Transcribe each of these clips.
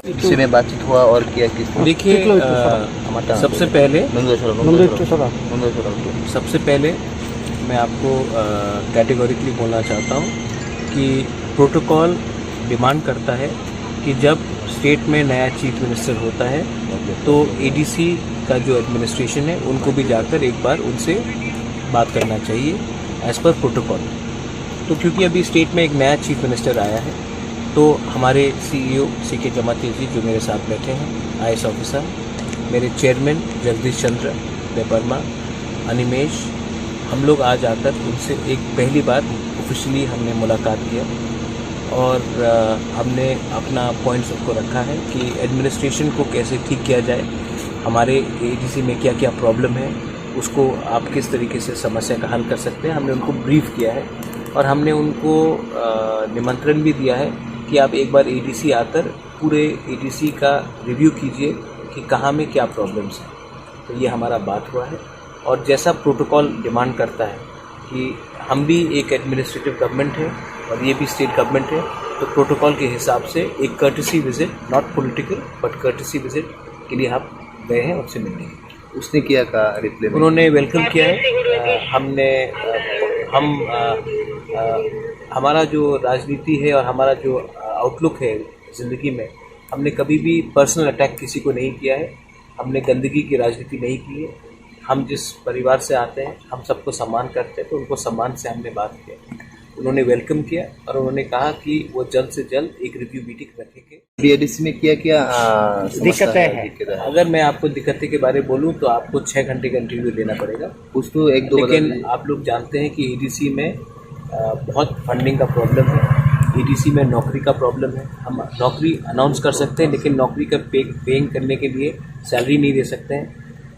इसी में बातचीत हुआ और क्या किस देखिए सबसे पहले मैं आपको कैटेगोरिकली बोलना चाहता हूँ कि प्रोटोकॉल डिमांड करता है कि जब स्टेट में नया चीफ मिनिस्टर होता है तो एडीसी का जो एडमिनिस्ट्रेशन है उनको भी जाकर एक बार उनसे बात करना चाहिए एज पर प्रोटोकॉल। तो क्योंकि अभी स्टेट में एक नया चीफ मिनिस्टर आया है तो हमारे सीईओ सीके जमाती जी जो मेरे साथ बैठे हैं आईएएस ऑफिसर, मेरे चेयरमैन जगदीश चंद्र देवर्मा, अनिमेश, हम लोग आज आकर उनसे एक पहली बार ऑफिशियली हमने मुलाकात किया और हमने अपना पॉइंट्स सबको रखा है कि एडमिनिस्ट्रेशन को कैसे ठीक किया जाए, हमारे एडीसी में क्या क्या प्रॉब्लम है, उसको आप किस तरीके से समस्या का हल कर सकते हैं। हमने उनको ब्रीफ किया है और हमने उनको निमंत्रण भी दिया है कि आप एक बार एडीसी आकर पूरे एडीसी का रिव्यू कीजिए कि कहाँ में क्या प्रॉब्लम्स हैं। तो ये हमारा बात हुआ है और जैसा प्रोटोकॉल डिमांड करता है कि हम भी एक एडमिनिस्ट्रेटिव गवर्नमेंट है और ये भी स्टेट गवर्नमेंट है, तो प्रोटोकॉल के हिसाब से एक courtesy visit, not political but courtesy visit के लिए आप गए हैं, उनसे मिलने के। उसने किया का रिप्लाई? उन्होंने वेलकम किया है। हमारा जो राजनीति है और हमारा जो आउटलुक है ज़िंदगी में, हमने कभी भी पर्सनल अटैक किसी को नहीं किया है, हमने गंदगी की राजनीति नहीं की है। हम जिस परिवार से आते हैं हम सबको सम्मान करते हैं, तो उनको सम्मान से हमने बात किया। उन्होंने वेलकम किया और उन्होंने कहा कि वो जल्द से जल्द एक रिव्यू मीटिंग रखेंगे। एडीसी में क्या क्या दिक्कतें हैं? अगर मैं आपको दिक्कतें के बारे में बोलूँ तो आपको 6 घंटे का इंटरव्यू देना पड़ेगा, कुछ तो एक दो। लेकिन आप लोग जानते हैं कि एडीसी में बहुत फंडिंग का प्रॉब्लम है, एडीसी में नौकरी का प्रॉब्लम है। हम नौकरी अनाउंस कर सकते हैं लेकिन नौकरी का पेइंग करने के लिए सैलरी नहीं दे सकते हैं।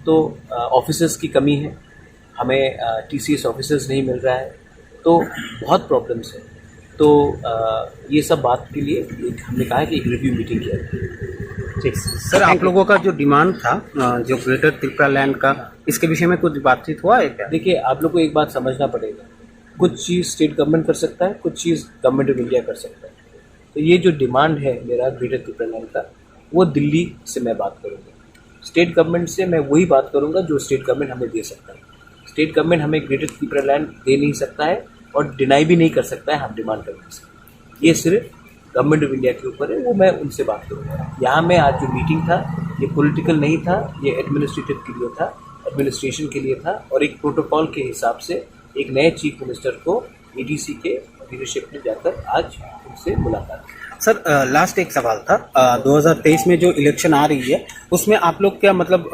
तो ऑफिसर्स की कमी है, हमें टीसीएस ऑफिसर्स नहीं मिल रहा है, तो बहुत प्रॉब्लम्स है। तो ये सब बात के लिए हमने कहा कि एक रिव्यू मीटिंग किया जाए। ठीक सर, आप लोगों का जो डिमांड था जो ग्रेटर त्रिपुरा लैंड का, इसके विषय में कुछ बातचीत हुआ है क्या? देखिए, आप लोग को एक बात समझना पड़ेगा, कुछ चीज़ स्टेट गवर्नमेंट कर सकता है, कुछ चीज़ गवर्नमेंट ऑफ इंडिया कर सकता है। तो ये जो डिमांड है मेरा ग्रेटर त्रिपुरा लैंड का, वो दिल्ली से मैं बात करूँगा। स्टेट गवर्नमेंट से मैं वही बात करूँगा जो स्टेट गवर्नमेंट हमें दे सकता है। स्टेट गवर्नमेंट हमें ग्रेटर त्रिपुरा लैंड दे नहीं सकता है और डिनाई भी नहीं कर सकता है हम डिमांड करने से। ये सिर्फ गवर्नमेंट ऑफ इंडिया के ऊपर है, वो मैं उनसे बात करूँगा। यहाँ में आज जो मीटिंग था ये पॉलिटिकल नहीं था, ये एडमिनिस्ट्रेटिव के लिए था, एडमिनिस्ट्रेशन के लिए था और एक प्रोटोकॉल के हिसाब से एक नए चीफ मिनिस्टर को एडीसी के लीडरशिप में जाकर आज उनसे मुलाकात। सर लास्ट एक सवाल था, 2023 में जो इलेक्शन आ रही है उसमें आप लोग क्या मतलब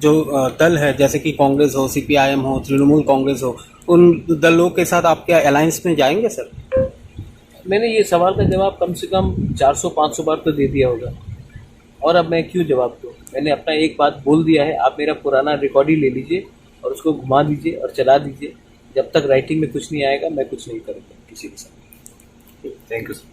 जो दल है जैसे कि कांग्रेस हो, सीपीआईएम हो, तृणमूल कांग्रेस हो, उन दलों के साथ आप क्या अलायंस में जाएंगे सर? मैंने ये सवाल का जवाब कम से कम 400-500 बार तो दे दिया होगा और अब मैं क्यों जवाब दूँ? मैंने अपना एक बात बोल दिया है। आप मेरा पुराना रिकॉर्ड ही ले लीजिए और उसको घुमा दीजिए और चला दीजिए। जब तक राइटिंग में कुछ नहीं आएगा मैं कुछ नहीं करूँगा किसी के साथ। Thank you sir.